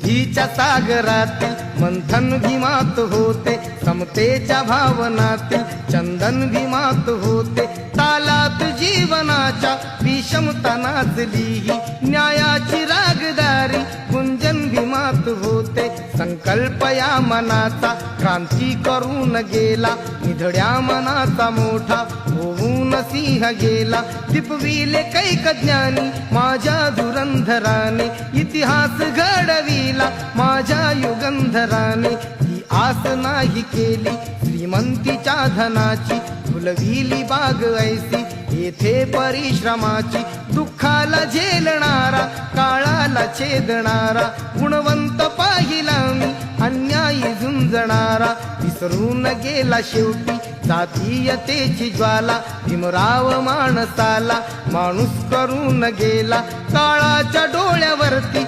बुद्धीच्या सागरातील मंथन भीमात होते, समतेच्या भावनातील चंदन भीमात होते, तालात जीवनाच्या विषमता नाचली, न्यायाची रागदारी गुंजन भीमात होते। संकल्प या मनाचा क्रांती करून गेला, निधड्या मनाचा मोठा होऊन सिंह गेला। दिपविले कैक ज्ञानी माझ्या धुरंधराने, इतिहास घडविला माझ्या युगंधराने। ही आस नाही केली श्रीमंतीच्या धनाची, फुलविली बाग ऐसी येथे परिश्रमाची। दुःखाला झेलणारा काळाला छेदणारा, गुणवंत पाहिला मी अन्यायी झुंजणारा। विसरून गेला शेवटी जातीयतेची ज्वाला, भीमराव माणसाला माणूस करून गेला। काळाच्या डोळ्यावरती